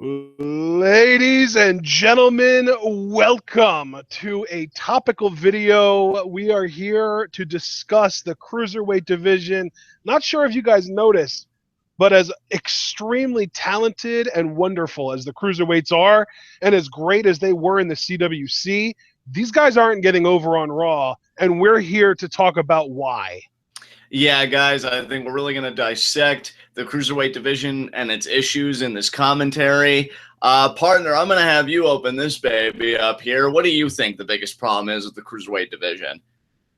Ladies and gentlemen, welcome to a topical video. We are here to discuss the Cruiserweight Division. Not sure if you guys noticed, but as extremely talented and wonderful as the Cruiserweights are, and as great as they were in the CWC, these guys aren't getting over on Raw, and we're here to talk about why. Yeah, guys, I think we're really going to dissect the Cruiserweight division and its issues in this commentary. Partner, I'm going to have you open this baby up here. What do you think the biggest problem is with the Cruiserweight division?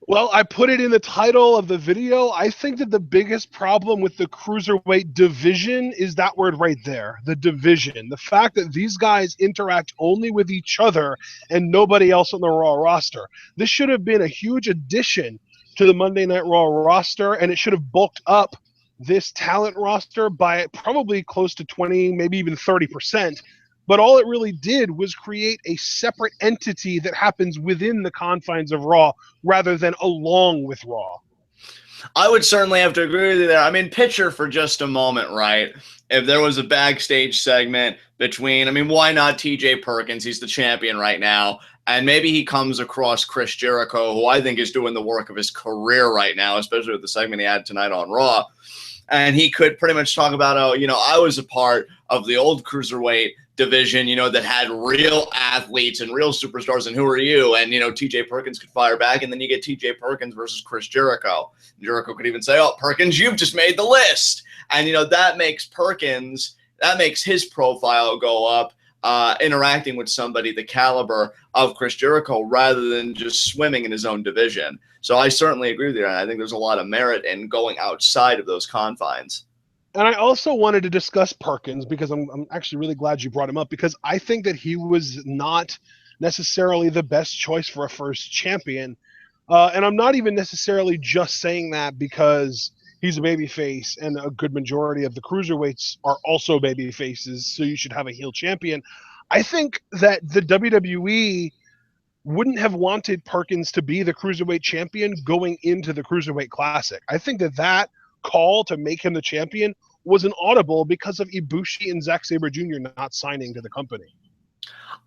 Well, I put it in the title of the video. I think that the biggest problem with the Cruiserweight division is that word right there, the division. The fact that these guys interact only with each other and nobody else on the Raw roster. This should have been a huge addition to the Monday Night Raw roster, and it should have bulked up this talent roster by probably close to 20, maybe even 30%. But all it really did was create a separate entity that happens within the confines of Raw rather than along with Raw. I would certainly have to agree with you there. I mean, picture for just a moment, right? If there was a backstage segment between, why not TJ Perkins? He's the champion right now. And maybe he comes across Chris Jericho, who I think is doing the work of his career right now, especially with the segment he had tonight on Raw. And he could pretty much talk about, I was a part of the old Cruiserweight division, that had real athletes and real superstars, and who are you? And, TJ Perkins could fire back, and then you get TJ Perkins versus Chris Jericho. Jericho could even say, oh, Perkins, you've just made the list. And, that makes his profile go up, interacting with somebody the caliber of Chris Jericho rather than just swimming in his own division. So I certainly agree with you, and I think there's a lot of merit in going outside of those confines. And I also wanted to discuss Perkins because I'm actually really glad you brought him up, because I think that he was not necessarily the best choice for a first champion. And I'm not even necessarily just saying that because he's a babyface and a good majority of the Cruiserweights are also babyfaces, so you should have a heel champion. I think that the WWE wouldn't have wanted Perkins to be the Cruiserweight champion going into the Cruiserweight Classic. I think that call to make him the champion was an audible because of Ibushi and Zack Sabre Jr. not signing to the company.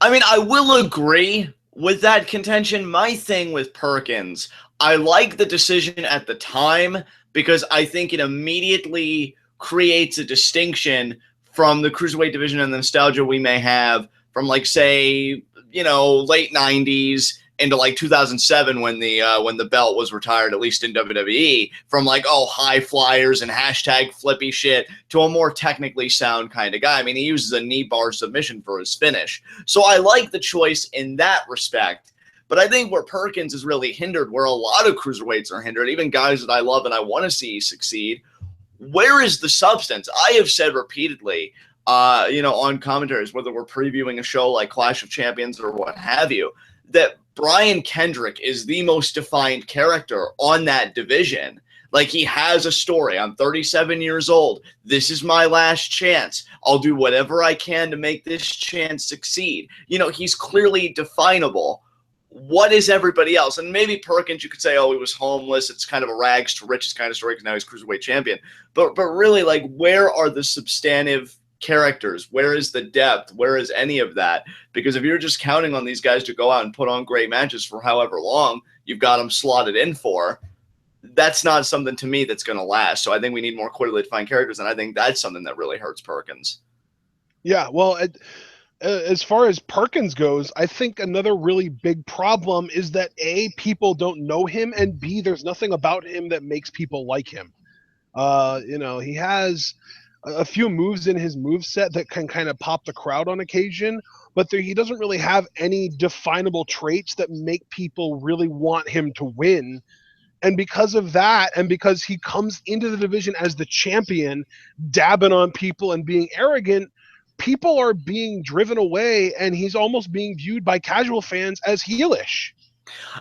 I will agree with that contention. My thing with Perkins, I like the decision at the time because I think it immediately creates a distinction from the Cruiserweight division and the nostalgia we may have from, like, say, late 90s into like 2007 when the belt was retired, at least in WWE, from high flyers and hashtag flippy shit to a more technically sound kind of guy. He uses a knee bar submission for his finish. So I like the choice in that respect. But I think where Perkins is really hindered, where a lot of Cruiserweights are hindered, even guys that I love and I want to see succeed, where is the substance? I have said repeatedly, on commentaries, whether we're previewing a show like Clash of Champions or what have you, that Brian Kendrick is the most defined character on that division. Like, he has a story. I'm 37 years old. This is my last chance. I'll do whatever I can to make this chance succeed. He's clearly definable. What is everybody else? And maybe Perkins, you could say, oh, he was homeless. It's kind of a rags to riches kind of story because now he's Cruiserweight champion. But really, where are the substantive characters? Where is the depth? Where is any of that? Because if you're just counting on these guys to go out and put on great matches for however long you've got them slotted in for, that's not something to me that's going to last. So I think we need more clearly defined characters, and I think that's something that really hurts Perkins. Yeah, well, as far as Perkins goes, I think another really big problem is that A, people don't know him, and B, there's nothing about him that makes people like him. He has a few moves in his moveset that can kind of pop the crowd on occasion, but he doesn't really have any definable traits that make people really want him to win. And because of that, and because he comes into the division as the champion, dabbing on people and being arrogant, people are being driven away, and he's almost being viewed by casual fans as heelish.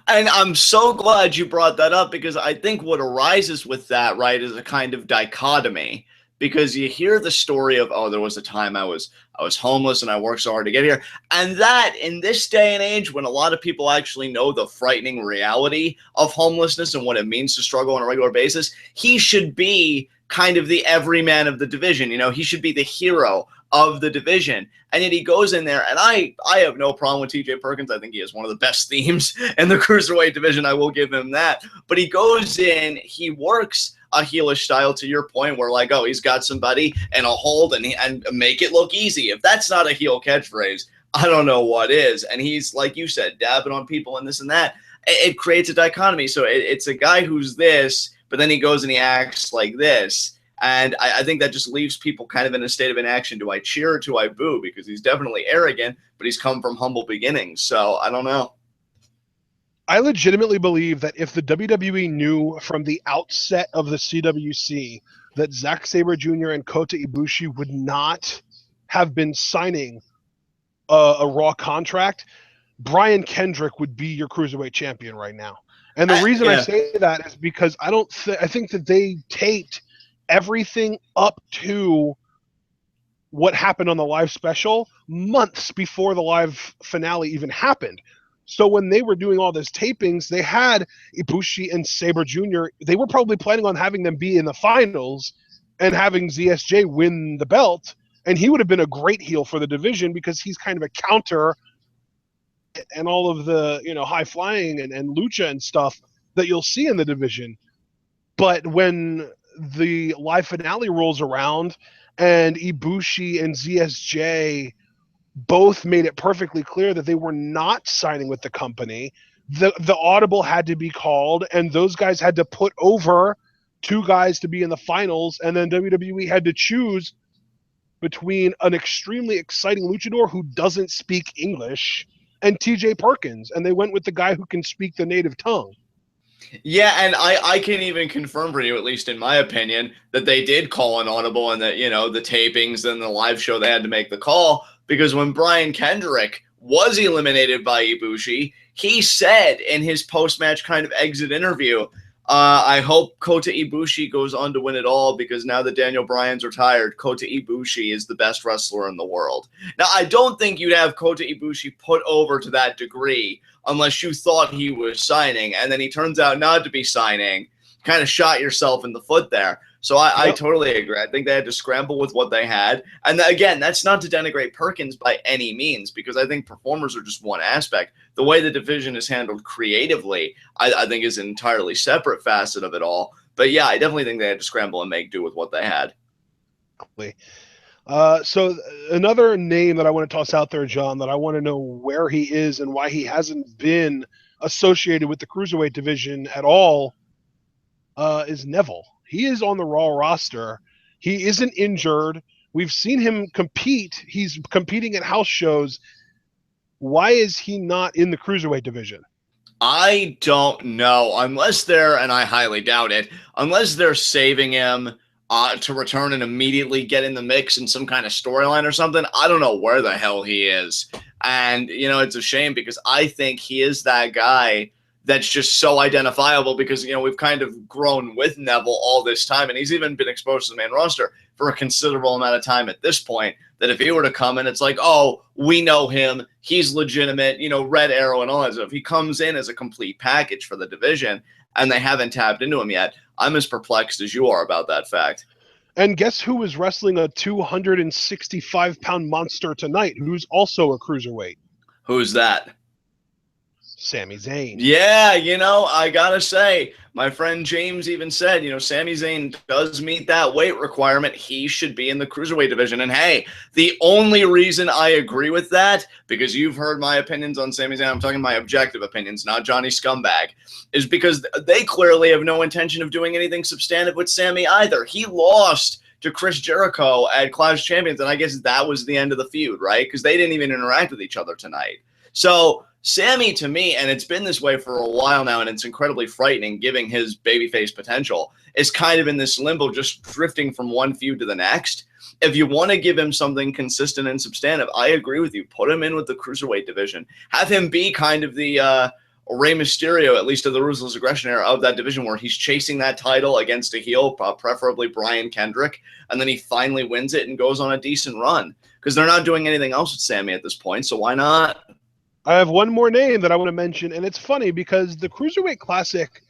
And I'm so glad you brought that up, because I think what arises with that, right, is a kind of dichotomy. Because you hear the story of, oh, there was a time I was homeless and I worked so hard to get here. And that, in this day and age, when a lot of people actually know the frightening reality of homelessness and what it means to struggle on a regular basis, he should be kind of the everyman of the division. He should be the hero of the division. And yet he goes in there, and I have no problem with TJ Perkins. I think he has one of the best themes in the Cruiserweight division. I will give him that. But he goes in, he works a heelish style, to your point, where like, oh, he's got somebody and a hold and make it look easy. If that's not a heel catchphrase, I don't know what is. And he's, like you said, dabbing on people and this and that. It creates a dichotomy. So it's a guy who's this, but then he goes and he acts like this. And I think that just leaves people kind of in a state of inaction. Do I cheer or do I boo? Because he's definitely arrogant, but he's come from humble beginnings. So I don't know. I legitimately believe that if the WWE knew from the outset of the CWC that Zack Sabre Jr. and Kota Ibushi would not have been signing a Raw contract, Brian Kendrick would be your Cruiserweight champion right now. And the reason I say that is because I think that they taped everything up to what happened on the live special months before the live finale even happened. So when they were doing all those tapings, they had Ibushi and Sabre Jr. They were probably planning on having them be in the finals and having ZSJ win the belt. And he would have been a great heel for the division because he's kind of a counter and all of the, high flying and lucha and stuff that you'll see in the division. But when the live finale rolls around and Ibushi and ZSJ both made it perfectly clear that they were not signing with the company, the audible had to be called, and those guys had to put over two guys to be in the finals, and then WWE had to choose between an extremely exciting luchador who doesn't speak English and TJ Perkins, and they went with the guy who can speak the native tongue. Yeah, and I can even confirm for you, at least in my opinion, that they did call an audible, and that, the tapings and the live show, they had to make the call, because when Brian Kendrick was eliminated by Ibushi, he said in his post-match kind of exit interview, I hope Kota Ibushi goes on to win it all, because now that Daniel Bryan's retired, Kota Ibushi is the best wrestler in the world. Now, I don't think you'd have Kota Ibushi put over to that degree unless you thought he was signing, and then he turns out not to be signing. Kind of shot yourself in the foot there. So I totally agree. I think they had to scramble with what they had. And again, that's not to denigrate Perkins by any means, because I think performers are just one aspect. The way the division is handled creatively, I think, is an entirely separate facet of it all. But yeah, I definitely think they had to scramble and make do with what they had. So another name that I want to toss out there, John, that I want to know where he is and why he hasn't been associated with the Cruiserweight division at all, is Neville. He is on the Raw roster. He isn't injured. We've seen him compete. He's competing at house shows. Why is he not in the Cruiserweight division? I don't know, unless they're, and I highly doubt it, unless they're saving him to return and immediately get in the mix in some kind of storyline or something. I don't know where the hell he is. And, it's a shame, because I think he is that guy that's just so identifiable, because, we've kind of grown with Neville all this time, and he's even been exposed to the main roster for a considerable amount of time at this point, that if he were to come in, it's like, oh, we know him, he's legitimate, Red Arrow and all that stuff. He comes in as a complete package for the division, and they haven't tapped into him yet. I'm as perplexed as you are about that fact. And guess who is wrestling a 265-pound monster tonight, who's also a cruiserweight? Who's that? Sami Zayn. Yeah, I gotta say, my friend James even said, Sami Zayn does meet that weight requirement. He should be in the Cruiserweight division. And hey, the only reason I agree with that, because you've heard my opinions on Sami Zayn, I'm talking my objective opinions, not Johnny Scumbag, is because they clearly have no intention of doing anything substantive with Sami either. He lost to Chris Jericho at Clash Champions, and I guess that was the end of the feud, right? Because they didn't even interact with each other tonight. So Sami, to me, and it's been this way for a while now, and it's incredibly frightening, given his babyface potential, is kind of in this limbo, just drifting from one feud to the next. If you want to give him something consistent and substantive, I agree with you. Put him in with the Cruiserweight division. Have him be kind of the Rey Mysterio, at least of the Ruthless Aggression era, of that division, where he's chasing that title against a heel, preferably Brian Kendrick, and then he finally wins it and goes on a decent run. Because they're not doing anything else with Sami at this point, so why not? I have one more name that I want to mention, and it's funny because the Cruiserweight Classic,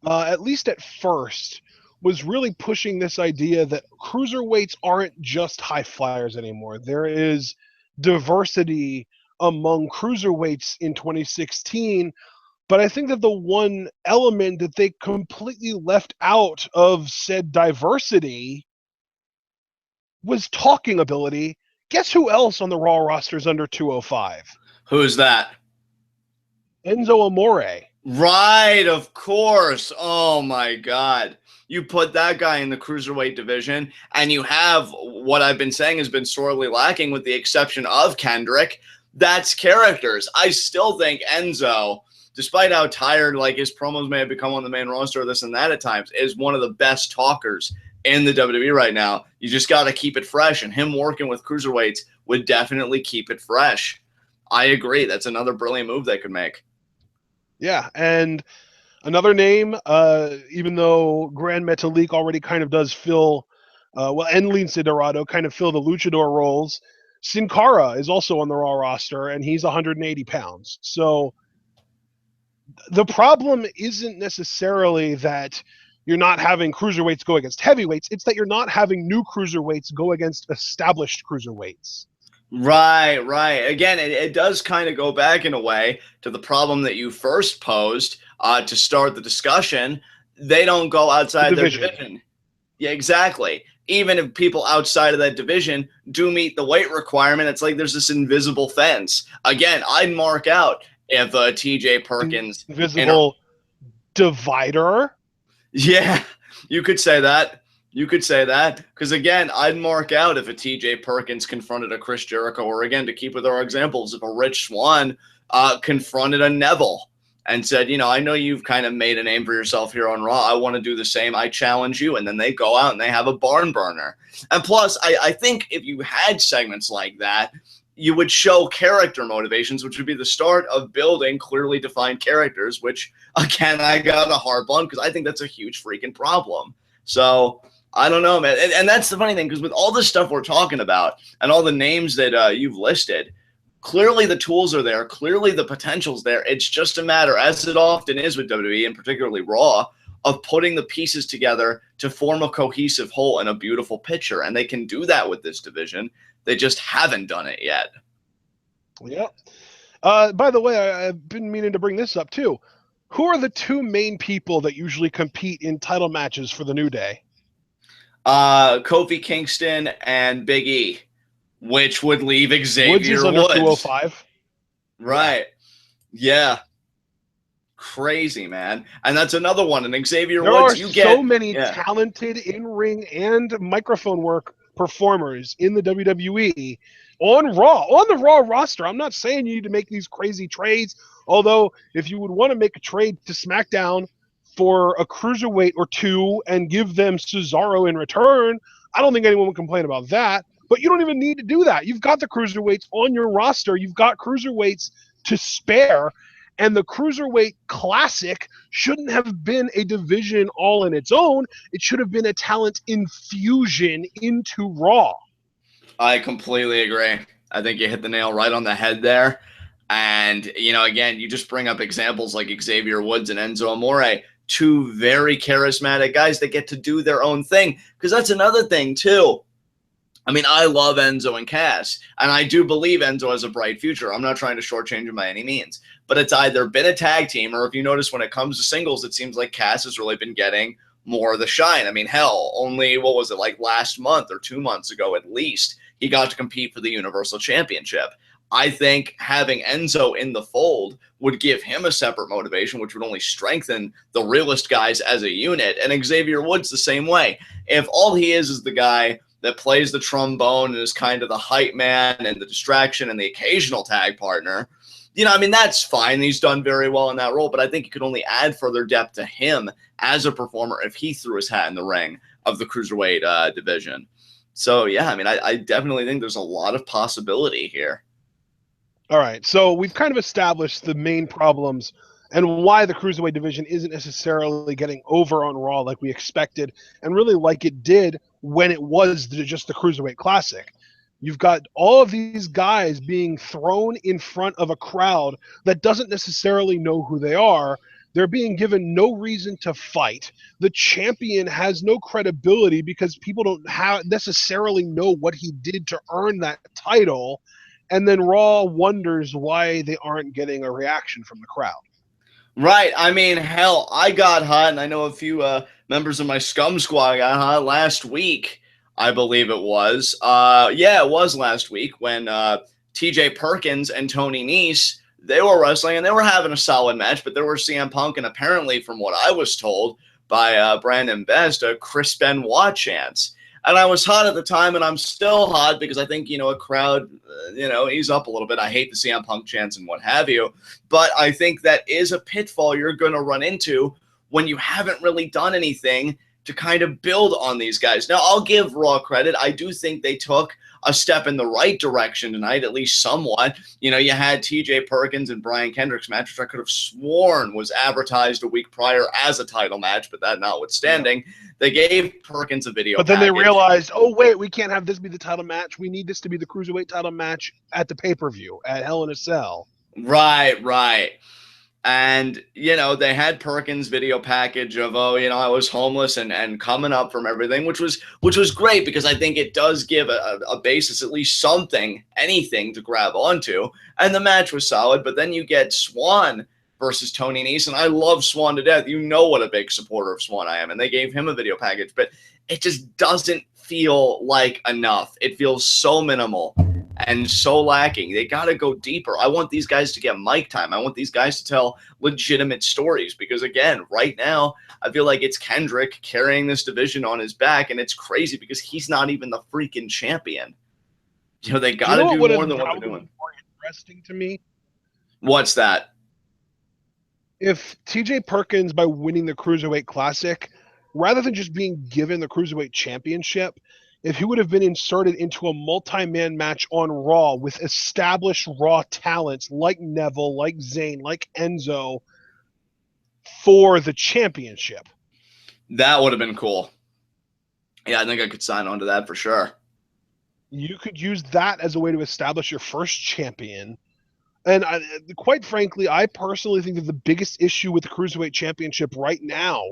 at least at first, was really pushing this idea that cruiserweights aren't just high flyers anymore. There is diversity among cruiserweights in 2016, but I think that the one element that they completely left out of said diversity was talking ability. Guess who else on the Raw roster is under 205? Who's that? Enzo Amore. Right, of course. Oh my God. You put that guy in the Cruiserweight division, and you have what I've been saying has been sorely lacking, with the exception of Kendrick. That's characters. I still think Enzo, despite how tired like his promos may have become on the main roster, this and that at times, is one of the best talkers in the WWE right now. You just got to keep it fresh, and him working with cruiserweights would definitely keep it fresh. I agree. That's another brilliant move they could make. Yeah, and another name, even though Grand Metalik already kind of does fill, and Lince Dorado kind of fill the luchador roles, Sin Cara is also on the Raw roster, and he's 180 pounds. So the problem isn't necessarily that you're not having cruiserweights go against heavyweights. It's that you're not having new cruiserweights go against established cruiserweights. Right, right. Again, it does kind of go back in a way to the problem that you first posed to start the discussion. They don't go outside their division. Yeah, exactly. Even if people outside of that division do meet the weight requirement, it's like there's this invisible fence. Again, I'd mark out if TJ Perkins... Invisible divider? Yeah, you could say that. You could say that, because again, I'd mark out if a TJ Perkins confronted a Chris Jericho, or again, to keep with our examples, if a Rich Swann confronted a Neville and said, you know, I know you've kind of made a name for yourself here on Raw. I want to do the same. I challenge you. And then they go out and they have a barn burner. And plus, I think if you had segments like that, you would show character motivations, which would be the start of building clearly defined characters, which, again, I got a harp on because I think that's a huge freaking problem. So... I don't know, man. And that's the funny thing, because with all the stuff we're talking about and all the names that you've listed, clearly the tools are there. Clearly the potential's there. It's just a matter, as it often is with WWE, and particularly Raw, of putting the pieces together to form a cohesive whole and a beautiful picture. And they can do that with this division. They just haven't done it yet. Yeah. By the way, I've been meaning to bring this up, too. Who are the two main people that usually compete in title matches for the New Day? Kofi Kingston and Big E, which would leave Xavier Woods. Is under 205. Right. Yeah. Crazy, man. And that's another one. And Xavier Woods, you get so many talented in-ring and microphone work performers in the WWE on Raw, on the Raw roster. I'm not saying you need to make these crazy trades, although if you would want to make a trade to SmackDown for a cruiserweight or two and give them Cesaro in return, I don't think anyone would complain about that. But you don't even need to do that. You've got the cruiserweights on your roster. You've got cruiserweights to spare. And the Cruiserweight Classic shouldn't have been a division all in its own. It should have been a talent infusion into Raw. I completely agree. I think you hit the nail right on the head there. And, you know, again, you just bring up examples like Xavier Woods and Enzo Amore, two very charismatic guys that get to do their own thing. Because that's another thing, too. I mean, I love Enzo and Cass, and I do believe Enzo has a bright future. I'm not trying to shortchange him by any means. But it's either been a tag team, or if you notice when it comes to singles, it seems like Cass has really been getting more of the shine. I mean, hell, only, what was it, like last month or 2 months ago at least, he got to compete for the Universal Championship. I think having Enzo in the fold would give him a separate motivation, which would only strengthen the realest guys as a unit. And Xavier Woods the same way. If all he is the guy that plays the trombone and is kind of the hype man and the distraction and the occasional tag partner, you know, I mean, that's fine. He's done very well in that role, but I think it could only add further depth to him as a performer if he threw his hat in the ring of the Cruiserweight division. So, yeah, I mean, I definitely think there's a lot of possibility here. All right, so we've kind of established the main problems and why the Cruiserweight division isn't necessarily getting over on Raw like we expected, and really like it did when it was just the Cruiserweight Classic. You've got all of these guys being thrown in front of a crowd that doesn't necessarily know who they are. They're being given no reason to fight. The champion has no credibility because people don't necessarily know what he did to earn that title. And then Raw wonders why they aren't getting a reaction from the crowd. Right. I mean, hell, I got hot, and I know a few members of my scum squad got hot last week, I believe it was. Yeah, it was last week when TJ Perkins and Tony Nese, they were wrestling, and they were having a solid match, but there were CM Punk, and apparently, from what I was told by Brandon Best, a Chris Benoit chance. And I was hot at the time, and I'm still hot because I think, a crowd, ease up a little bit. I hate the CM Punk chants and what have you. But I think that is a pitfall you're going to run into when you haven't really done anything to kind of build on these guys. Now, I'll give Raw credit. I do think they took a step in the right direction tonight, at least somewhat. You had TJ Perkins and Brian Kendrick's match, which I could have sworn was advertised a week prior as a title match, but that notwithstanding, they gave Perkins a video But then package. they realized, oh, wait, we can't have this be the title match. We need this to be the Cruiserweight title match at the pay-per-view at Hell in a Cell. Right. And, they had Perkins' video package of, I was homeless and coming up from everything, which was great because I think it does give a basis, at least something, anything to grab onto. And the match was solid, but then you get Swan versus Tony Nese, and I love Swan to death. You know what a big supporter of Swan I am, and they gave him a video package, but it just doesn't feel like enough. It feels so minimal and so lacking. They got to go deeper. I want these guys to get mic time. I want these guys to tell legitimate stories because, again, right now, I feel like it's Kendrick carrying this division on his back, and it's crazy because he's not even the freaking champion. They got to do more than what they're doing. More interesting to me. What's that? If TJ Perkins, by winning the Cruiserweight Classic, rather than just being given the Cruiserweight Championship, if he would have been inserted into a multi-man match on Raw with established Raw talents like Neville, like Zayn, like Enzo for the championship. That would have been cool. Yeah, I think I could sign on to that for sure. You could use that as a way to establish your first champion. And quite frankly, I personally think that the biggest issue with the Cruiserweight Championship right now,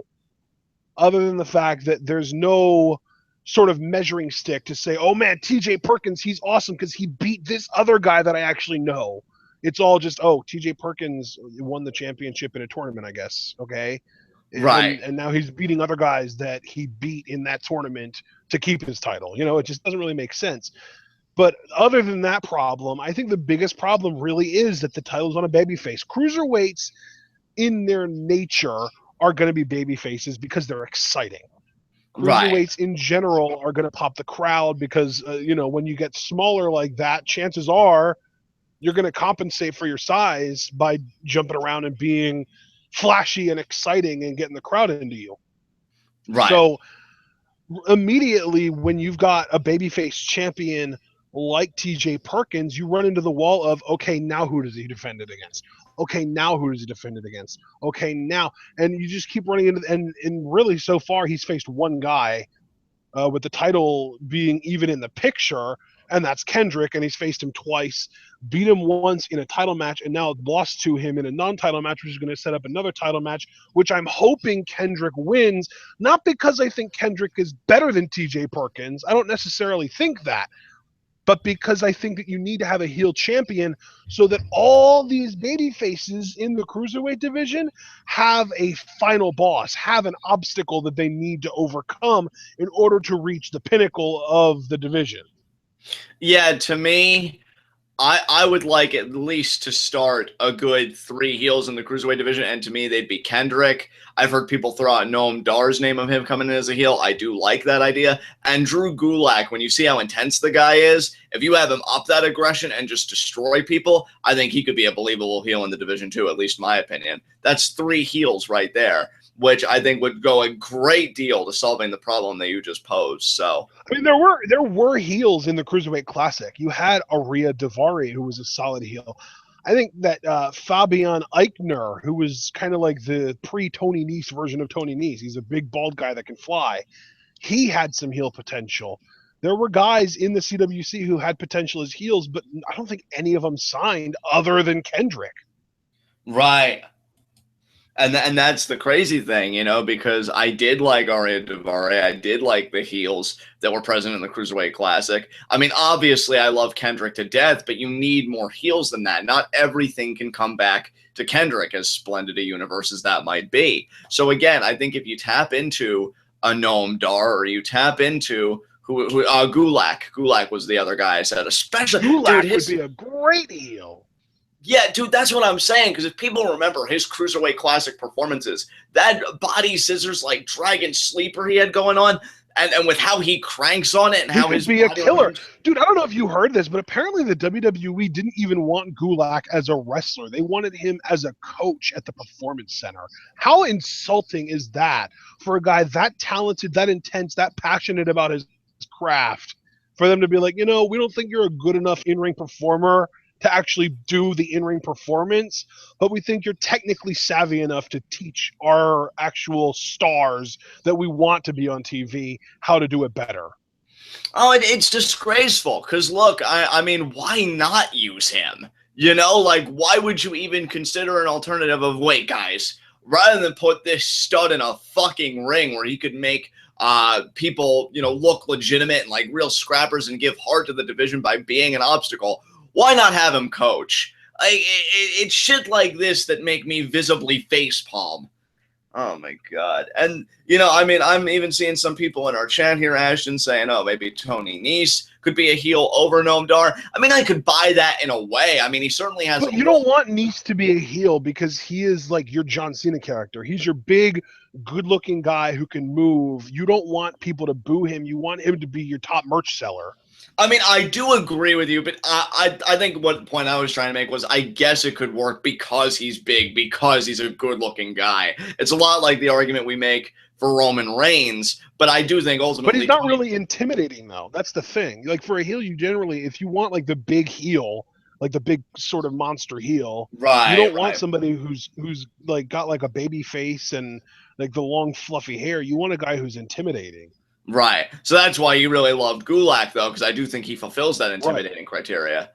other than the fact that there's no sort of measuring stick to say, oh man, TJ Perkins, he's awesome because he beat this other guy that I actually know. It's all just, oh, TJ Perkins won the championship in a tournament, I guess. Okay. Right. And now he's beating other guys that he beat in that tournament to keep his title. It just doesn't really make sense. But other than that problem, I think the biggest problem really is that the title's on a babyface. Cruiserweights, in their nature, are going to be babyfaces because they're exciting. Cruiserweights in general are going to pop the crowd because, when you get smaller like that, chances are you're going to compensate for your size by jumping around and being flashy and exciting and getting the crowd into you. Right. So immediately when you've got a babyface champion like TJ Perkins, you run into the wall of, okay, now who does he defend it against? Okay, now who does he defend it against? Okay, now. And you just keep running into, and really so far he's faced one guy with the title being even in the picture, and that's Kendrick, and he's faced him twice, beat him once in a title match, and now lost to him in a non-title match, which is going to set up another title match, which I'm hoping Kendrick wins, not because I think Kendrick is better than TJ Perkins. I don't necessarily think that. But because I think that you need to have a heel champion so that all these baby faces in the Cruiserweight division have a final boss, have an obstacle that they need to overcome in order to reach the pinnacle of the division. Yeah, to me, I would like at least to start a good 3 heels in the Cruiserweight division, and to me, they'd be Kendrick. I've heard people throw out Noam Dar's name of him coming in as a heel. I do like that idea. And Drew Gulak, when you see how intense the guy is, if you have him up that aggression and just destroy people, I think he could be a believable heel in the division too, at least my opinion. That's 3 heels right there, which I think would go a great deal to solving the problem that you just posed. So, I mean, there were heels in the Cruiserweight Classic. You had Aria Daivari, who was a solid heel. I think that Fabian Eichner, who was kind of like the pre-Tony Nese version of Tony Nese, he's a big bald guy that can fly. He had some heel potential. There were guys in the CWC who had potential as heels, but I don't think any of them signed other than Kendrick. Right. And that's the crazy thing, because I did like Arya Daivari. I did like the heels that were present in the Cruiserweight Classic. I mean, obviously, I love Kendrick to death, but you need more heels than that. Not everything can come back to Kendrick, as splendid a universe as that might be. So again, I think if you tap into a Noam Dar, or you tap into Gulak was the other guy I said, especially Gulak would be a great heel. Yeah, dude, that's what I'm saying. Because if people remember his Cruiserweight Classic performances, that body scissors like dragon sleeper he had going on, and with how he cranks on it and how his body be a killer. Dude, I don't know if you heard this, but apparently the WWE didn't even want Gulak as a wrestler. They wanted him as a coach at the Performance Center. How insulting is that for a guy that talented, that intense, that passionate about his craft, for them to be like, we don't think you're a good enough in-ring performer to actually do the in-ring performance, but we think you're technically savvy enough to teach our actual stars that we want to be on TV how to do it better. Oh, it's disgraceful, because look, I mean, why not use him? Why would you even consider an alternative of, wait, guys, rather than put this stud in a fucking ring where he could make people, look legitimate and like real scrappers and give heart to the division by being an obstacle, why not have him coach? It's shit like this that make me visibly facepalm. Oh, my God. And, I'm even seeing some people in our chat here, Ashton, saying, oh, maybe Tony Nese could be a heel over Noam Dar. I mean, I could buy that in a way. I mean, he certainly has. But you don't want Nese to be a heel because he is like your John Cena character. He's your big, good-looking guy who can move. You don't want people to boo him. You want him to be your top merch seller. I mean, I do agree with you, but I think what the point I was trying to make was I guess it could work because he's big, because he's a good-looking guy. It's a lot like the argument we make for Roman Reigns, but I do think ultimately... But he's not really intimidating, though. That's the thing. Like, for a heel, you generally, if you want, like, the big heel, like the big sort of monster heel, right, you don't want somebody who's like, got, like, a baby face and, like, the long, fluffy hair. You want a guy who's intimidating. Right. So that's why you really loved Gulak, though, because I do think he fulfills that intimidating criteria.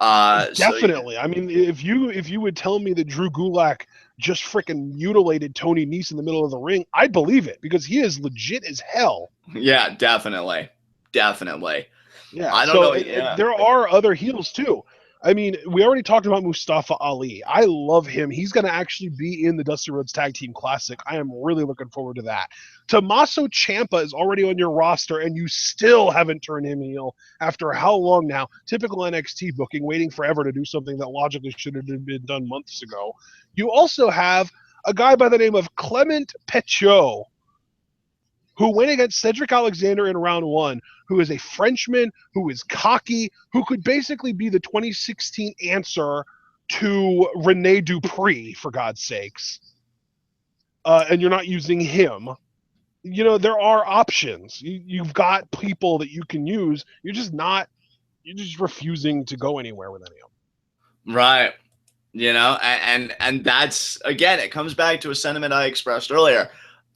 Definitely. So, I mean, if you would tell me that Drew Gulak just freaking mutilated Tony Nese in the middle of the ring, I'd believe it because he is legit as hell. Yeah, definitely. Definitely. Yeah. I don't know. Yeah. There are other heels, too. I mean, we already talked about Mustafa Ali. I love him. He's going to actually be in the Dusty Rhodes Tag Team Classic. I am really looking forward to that. Tommaso Ciampa is already on your roster, and you still haven't turned him heel after how long now? Typical NXT booking, waiting forever to do something that logically should have been done months ago. You also have a guy by the name of Clement Petchot, who went against Cedric Alexander in round one, who is a Frenchman, who is cocky, who could basically be the 2016 answer to Rene Dupree, for God's sakes. And you're not using him. There are options. You've got people that you can use. You're just refusing to go anywhere with any of them. Right. And that's, again, it comes back to a sentiment I expressed earlier.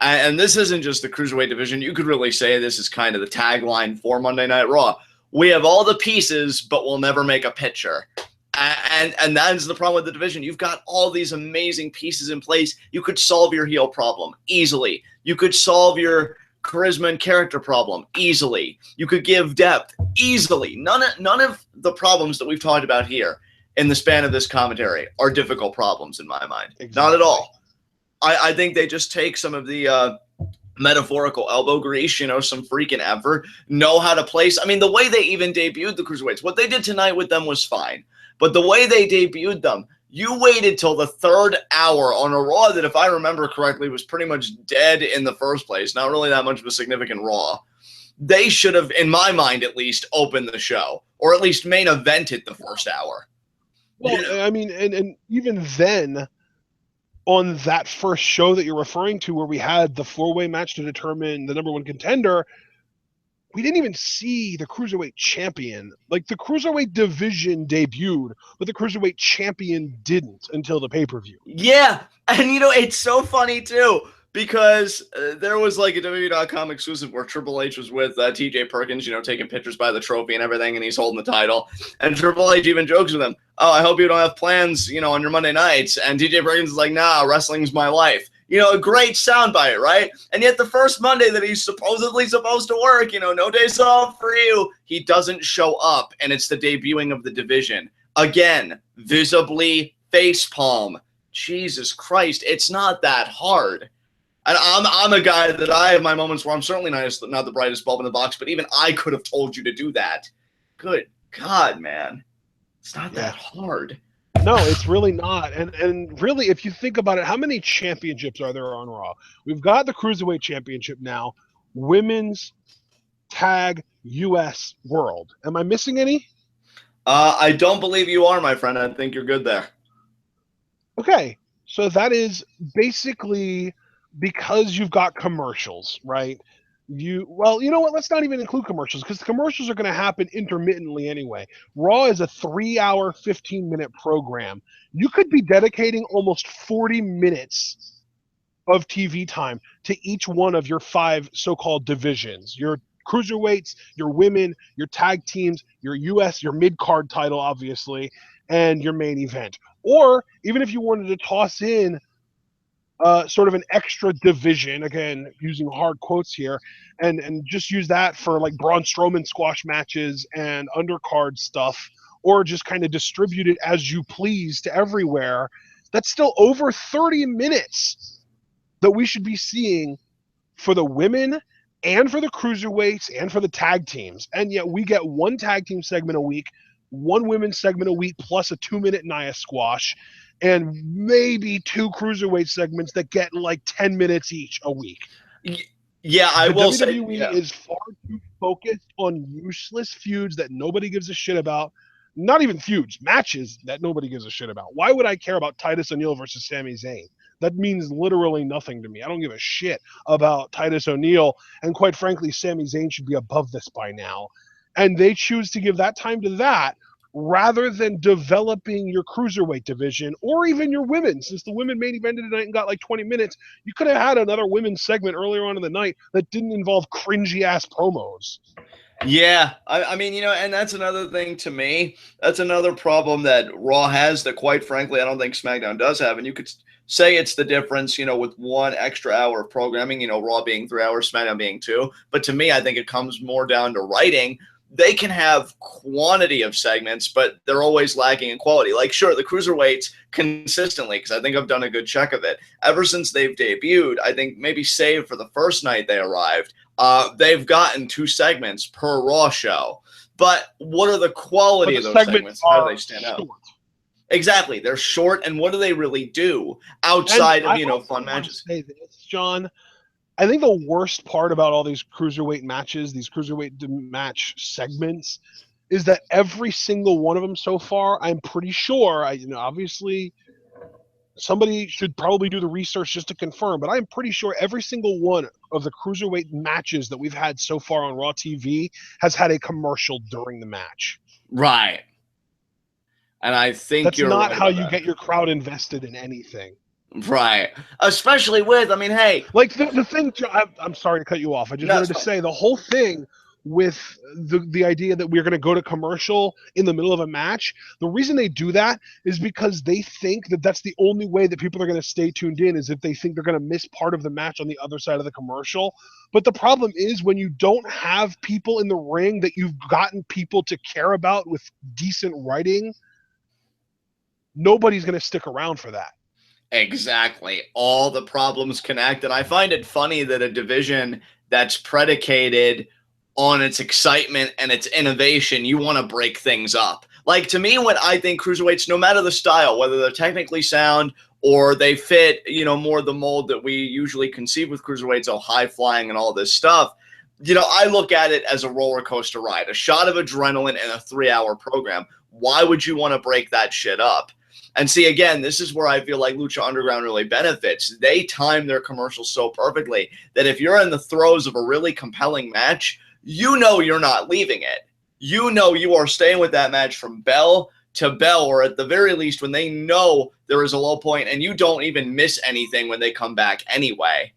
And this isn't just the Cruiserweight division. You could really say this is kind of the tagline for Monday Night Raw. We have all the pieces, but we'll never make a picture. And that is the problem with the division. You've got all these amazing pieces in place. You could solve your heel problem easily. You could solve your charisma and character problem easily. You could give depth easily. None of the problems that we've talked about here in the span of this commentary are difficult problems in my mind. Exactly. Not at all. I think they just take some of the metaphorical elbow grease, some freaking effort, know how to place. I mean, the way they even debuted the Cruiserweights, what they did tonight with them was fine. But the way they debuted them, you waited till the third hour on a Raw that, if I remember correctly, was pretty much dead in the first place. Not really that much of a significant Raw. They should have, in my mind at least, opened the show. Or at least main evented the first hour. Well, I mean, and even then, on that first show that you're referring to where we had the four-way match to determine the number one contender, we didn't even see the Cruiserweight champion. Like, the Cruiserweight division debuted, but the Cruiserweight champion didn't until the pay-per-view. Yeah, and it's so funny too, because there was like a WWE.com exclusive where Triple H was with TJ Perkins, taking pictures by the trophy and everything, and he's holding the title. And Triple H even jokes with him, "Oh, I hope you don't have plans, on your Monday nights." And TJ Perkins is like, "Nah, wrestling's my life." A great soundbite, right? And yet the first Monday that he's supposedly supposed to work, no days off for you, he doesn't show up, and it's the debuting of the division. Again, visibly facepalm. Jesus Christ, it's not that hard. And I'm a guy that I have my moments where I'm certainly not the brightest bulb in the box, but even I could have told you to do that. Good God, man. It's not that hard. No, it's really not. And really, if you think about it, how many championships are there on Raw? We've got the Cruiserweight Championship now, Women's Tag US World. Am I missing any? I don't believe you are, my friend. I think you're good there. Okay, so that is basically because you've got commercials, right? Well, you know what? Let's not even include commercials because the commercials are going to happen intermittently anyway. Raw is a 3-hour, 15-minute program. You could be dedicating almost 40 minutes of TV time to each one of your 5 so-called divisions. Your cruiserweights, your women, your tag teams, your US, your mid-card title, obviously, and your main event. Or even if you wanted to toss in sort of an extra division, again, using hard quotes here, and just use that for like Braun Strowman squash matches and undercard stuff, or just kind of distribute it as you please to everywhere, that's still over 30 minutes that we should be seeing for the women and for the cruiserweights and for the tag teams. And yet we get one tag team segment a week, one women's segment a week, plus a 2-minute Nia squash, and maybe 2 cruiserweight segments that get like 10 minutes each a week. Yeah, I will say WWE is far too focused on useless feuds that nobody gives a shit about. Not even feuds, matches that nobody gives a shit about. Why would I care about Titus O'Neil versus Sami Zayn? That means literally nothing to me. I don't give a shit about Titus O'Neil, and quite frankly, Sami Zayn should be above this by now. And they choose to give that time to that rather than developing your cruiserweight division or even your women. Since the women main evented tonight and got like 20 minutes, you could have had another women's segment earlier on in the night that didn't involve cringy-ass promos. Yeah, I mean, and that's another thing to me. That's another problem that Raw has that, quite frankly, I don't think SmackDown does have. And you could say it's the difference, with 1 extra hour of programming, Raw being 3 hours, SmackDown being 2. But to me, I think it comes more down to writing. They can have quantity of segments, but they're always lacking in quality. Like, sure, the cruiserweights consistently, because I think I've done a good check of it. Ever since they've debuted, I think maybe save for the first night they arrived, they've gotten 2 segments per Raw show. But what are the quality of those segments? How do they stand out? Exactly. They're short, and what do they really do outside of, fun matches? Say this, John. I think the worst part about all these cruiserweight matches, these cruiserweight match segments, is that every single one of them so far, I'm pretty sure, obviously somebody should probably do the research just to confirm, but I'm pretty sure every single one of the cruiserweight matches that we've had so far on Raw TV has had a commercial during the match. Right. And I think that's not how you get your crowd invested in anything. Right. Especially with, hey. Like the thing, I'm sorry to cut you off. I just wanted to say the whole thing with the idea that we're going to go to commercial in the middle of a match. The reason they do that is because they think that that's the only way that people are going to stay tuned in, is if they think they're going to miss part of the match on the other side of the commercial. But the problem is when you don't have people in the ring that you've gotten people to care about with decent writing, nobody's going to stick around for that. Exactly. All the problems connect. And I find it funny that a division that's predicated on its excitement and its innovation, you want to break things up. Like, to me, when I think cruiserweights, no matter the style, whether they're technically sound or they fit, more the mold that we usually conceive with cruiserweights, high flying and all this stuff, I look at it as a roller coaster ride, a shot of adrenaline in a 3-hour program. Why would you want to break that shit up? And see, again, this is where I feel like Lucha Underground really benefits. They time their commercials so perfectly that if you're in the throes of a really compelling match, you're not leaving it. You are staying with that match from bell to bell, or at the very least when they know there is a low point, and you don't even miss anything when they come back anyway.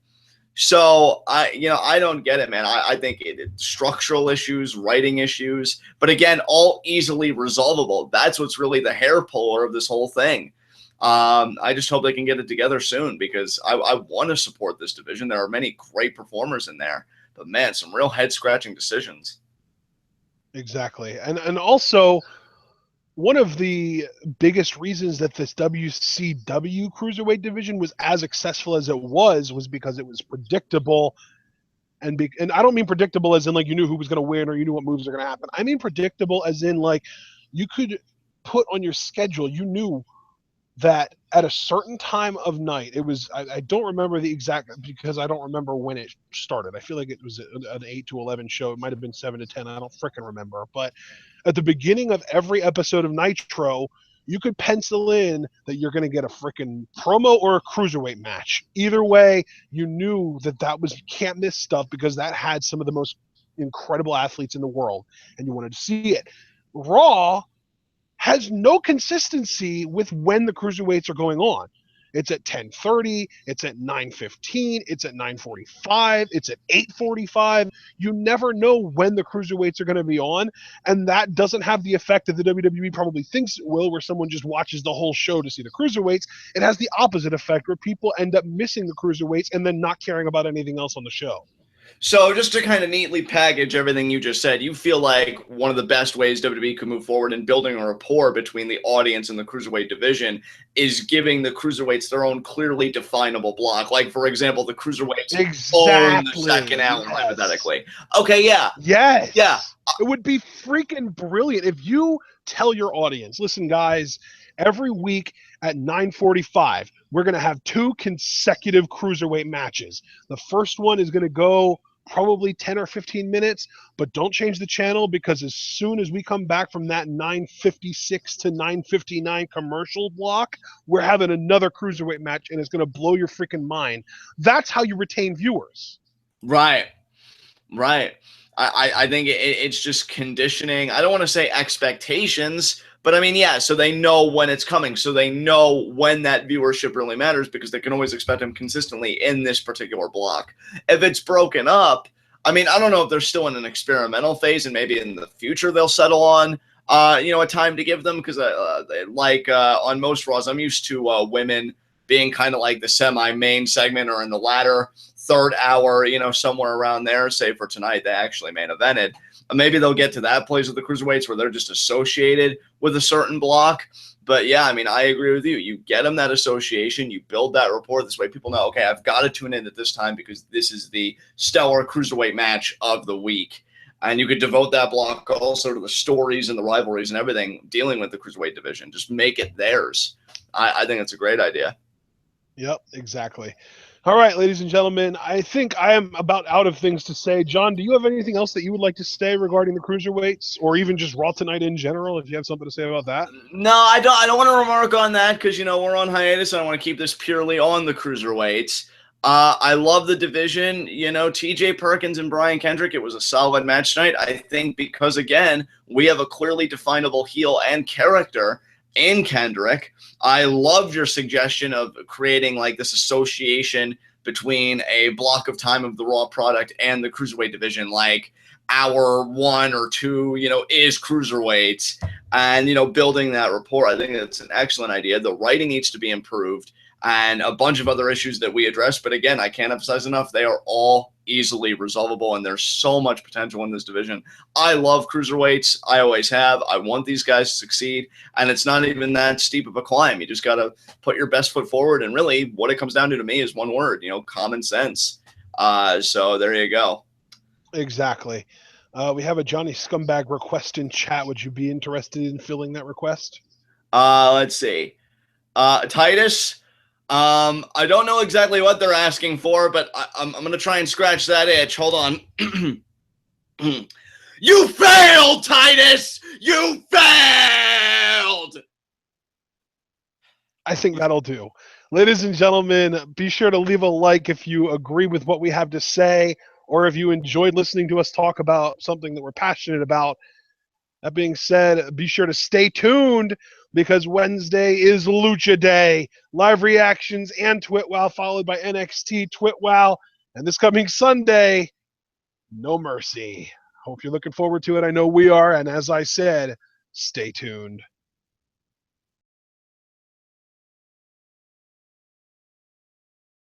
So I don't get it, man. I think it's structural issues, writing issues, but again, all easily resolvable. That's what's really the hair puller of this whole thing. I just hope they can get it together soon because I want to support this division. There are many great performers in there, but man, some real head scratching decisions. Exactly. And also, one of the biggest reasons that this WCW Cruiserweight division was as successful as it was because it was predictable. And I don't mean predictable as in like you knew who was going to win or you knew what moves are going to happen. I mean predictable as in like you could put on your schedule, you knew that at a certain time of night, it was, I don't remember the exact, because I don't remember when it started. I feel like it was an 8 to 11 show. It might have been 7 to 10. I don't fricking remember. But at the beginning of every episode of Nitro, you could pencil in that you're going to get a freaking promo or a cruiserweight match. Either way, you knew that was, you can't miss stuff because that had some of the most incredible athletes in the world and you wanted to see it. Raw has no consistency with when the cruiserweights are going on. It's at 10:30, it's at 9:15, it's at 9:45, it's at 8:45. You never know when the cruiserweights are going to be on, and that doesn't have the effect that the WWE probably thinks it will, where someone just watches the whole show to see the cruiserweights. It has the opposite effect, where people end up missing the cruiserweights and then not caring about anything else on the show. So just to kind of neatly package everything you just said, you feel like one of the best ways WWE could move forward in building a rapport between the audience and the Cruiserweight division is giving the Cruiserweights their own clearly definable block. Like, for example, the Cruiserweights own the second hour, hypothetically. Okay, yeah. Yes. Yeah. It would be freaking brilliant if you tell your audience, listen, guys, every week at 9:45, we're going to have 2 consecutive cruiserweight matches. The first one is going to go probably 10 or 15 minutes, but don't change the channel because as soon as we come back from that 9:56 to 9:59 commercial block, we're having another cruiserweight match and it's going to blow your freaking mind. That's how you retain viewers. Right. I think it's just conditioning. I don't want to say expectations, but I mean, yeah, so they know when it's coming. So they know when that viewership really matters because they can always expect them consistently in this particular block. If it's broken up, I mean, I don't know if they're still in an experimental phase and maybe in the future they'll settle on, a time to give them because on most Raws, I'm used to women being kind of like the semi-main segment or in the latter third hour, somewhere around there. Say for tonight, they actually main evented. Maybe they'll get to that place with the cruiserweights where they're just associated with a certain block. But yeah, I mean, I agree with you. You get them that association, you build that rapport. This way people know, okay, I've got to tune in at this time because this is the stellar cruiserweight match of the week. And you could devote that block also to the stories and the rivalries and everything dealing with the cruiserweight division. Just make it theirs. I think it's a great idea. Yep, exactly. All right, ladies and gentlemen, I think I am about out of things to say. John, do you have anything else that you would like to say regarding the cruiserweights or even just Raw tonight in general, if you have something to say about that? No, I don't want to remark on that because, we're on hiatus and I want to keep this purely on the cruiserweights. I love the division. TJ Perkins and Brian Kendrick, it was a solid match tonight. I think because, again, we have a clearly definable heel and character in Kendrick. I loved your suggestion of creating like this association between a block of time of the Raw product and the Cruiserweight division, like hour 1 or 2, is Cruiserweights, and, building that rapport. I think it's an excellent idea. The writing needs to be improved and a bunch of other issues that we address. But again, I can't emphasize enough, they are all easily resolvable, and there's so much potential in this division. I love cruiserweights. I always have. I want these guys to succeed, and it's not even that steep of a climb. You just got to put your best foot forward, and really what it comes down to me is one word, common sense. So there you go. Exactly. We have a Johnny Scumbag request in chat. Would you be interested in filling that request? Let's see. Titus, I don't know exactly what they're asking for, but I'm going to try and scratch that itch. Hold on. You failed, Titus! You failed! I think that'll do. Ladies and gentlemen, be sure to leave a like if you agree with what we have to say or if you enjoyed listening to us talk about something that we're passionate about. That being said, be sure to stay tuned because Wednesday is Lucha Day. Live reactions and TwitWow followed by NXT TwitWow. And this coming Sunday, No Mercy. Hope you're looking forward to it. I know we are. And as I said, stay tuned.